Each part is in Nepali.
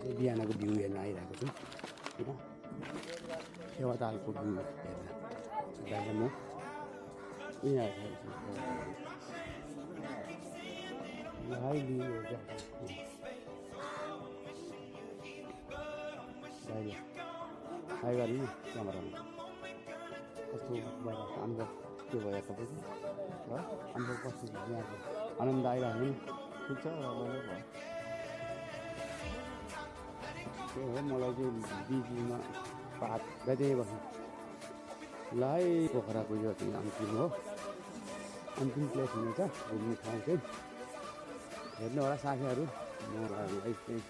चाहिँ बिहानको भ्यू हेर्न आइरहेको छु होइन फेवातालको भ्यू हेर्न दाइले म यहाँ हाई भ्यू दाइले हाई गरी नि क्यामेरामा कस्तो भएर अनुभव के भयो तपाईँको र अनुभव कस्तो यहाँको आनन्द आइरहने ठिक छ रमाइलो भयो त्यो हो मलाई चाहिँ बिचमा पात गाइदै बस्नु ल है पोखराको यो चाहिँ अन्तिम हो अन्तिम प्लेस हुनेछ घुम्ने ठाउँ चाहिँ हेर्नु होला साथीहरू मलाई चाहिँ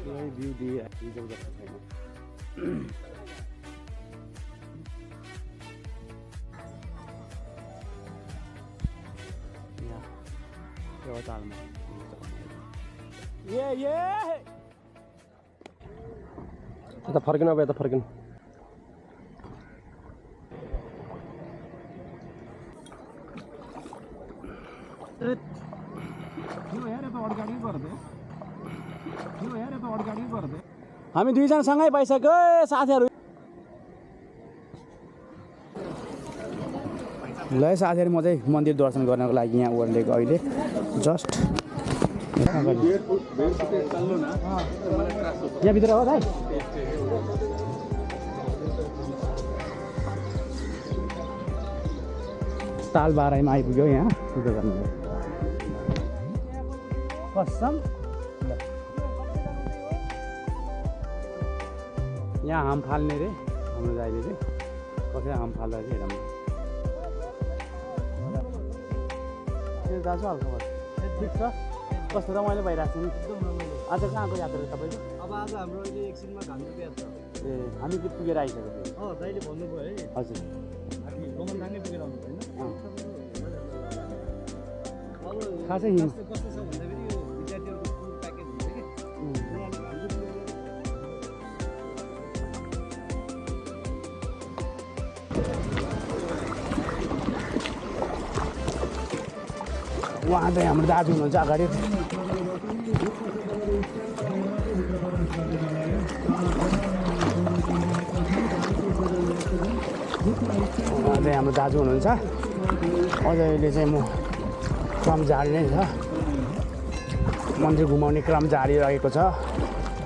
पुरै भ्यू दिइरहेको जस्तो छैन तालमा यता फर्किनु अब यता फर्किनु हामी दुईजना सँगै पाइसक्यो साथीहरू ल साथीहरू म चाहिँ मन्दिर दर्शन गर्नको लागि यहाँ ओर्लेको अहिले जस्ट यहाँभित्र हो भाइ ताल बाराइमा आइपुग्यो यहाँ पूजा गर्नु कसम यहाँ हाम फाल्ने रे हाम्रो दाइले चाहिँ कसरी हाम फाल्दा चाहिँ हेरौँ दाजु हल्का ठिक छ कस्तो रमाइलो भइरहेको छ नि आज कहाँको यात्रा तपाईँको अब आज हाम्रो अहिले एकछिनमा घामको यात्रा ए हामी चाहिँ पुगेर आइसकेको थियो दाइले भन्नुभयो है हजुर हामी गोमनदाङ नै पुगेर आउनु होइन अब खासै कस्तो छ भन्दाखेरि यो विद्यार्थीहरूको फुल प्याकेज हुन्छ कि उहाँ चाहिँ हाम्रो दाजु हुनुहुन्छ अगाडि उहाँ चाहिँ हाम्रो दाजु हुनुहुन्छ अहिले चाहिँ म क्रम जारी नै छ मन्दिर घुमाउने क्रम जारी रहेको छ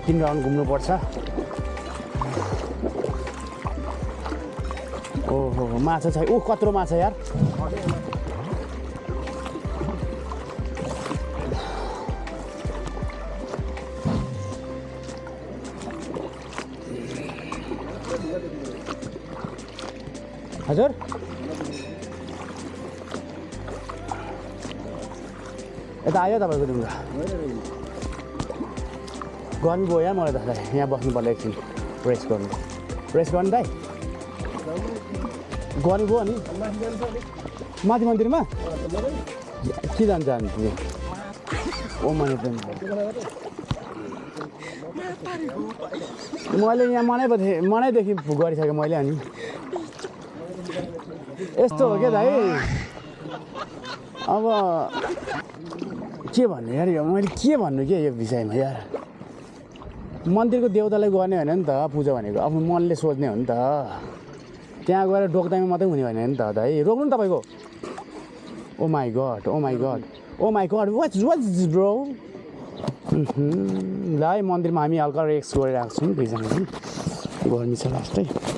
3 राउन्ड घुम्नुपर्छ ओहो माछा छ ऊ कत्रो माछा यार हजुर यता आयो तपाईँको डुङ्गा गर्नुभयो यहाँ मलाई दादा यहाँ बस्नु पर्ला एकछिन रेस्ट गर्नु दाइ गर्नुभयो नि माथि मन्दिरमा के जान्छ ओ मैले यहाँ मनैदेखि गरिसकेँ मैले अनि यस्तो हो क्या दाइ अब के भन्नु यार यो मैले के भन्नु के यो विषयमा यार मन्दिरको देवतालाई गर्ने होइन नि त पूजा भनेको आफ्नो मनले सोच्ने हो नि त त्यहाँ गएर डोक्दाइमा मात्रै हुने होइन नि त दाइ रोक्नु नि तपाईँको ओ माई गड वाट्स ब्रो ल है मन्दिरमा हामी हल्का रेक्स गरिरहेको छौँ दुईजना पनि गर्मी छ लास्टै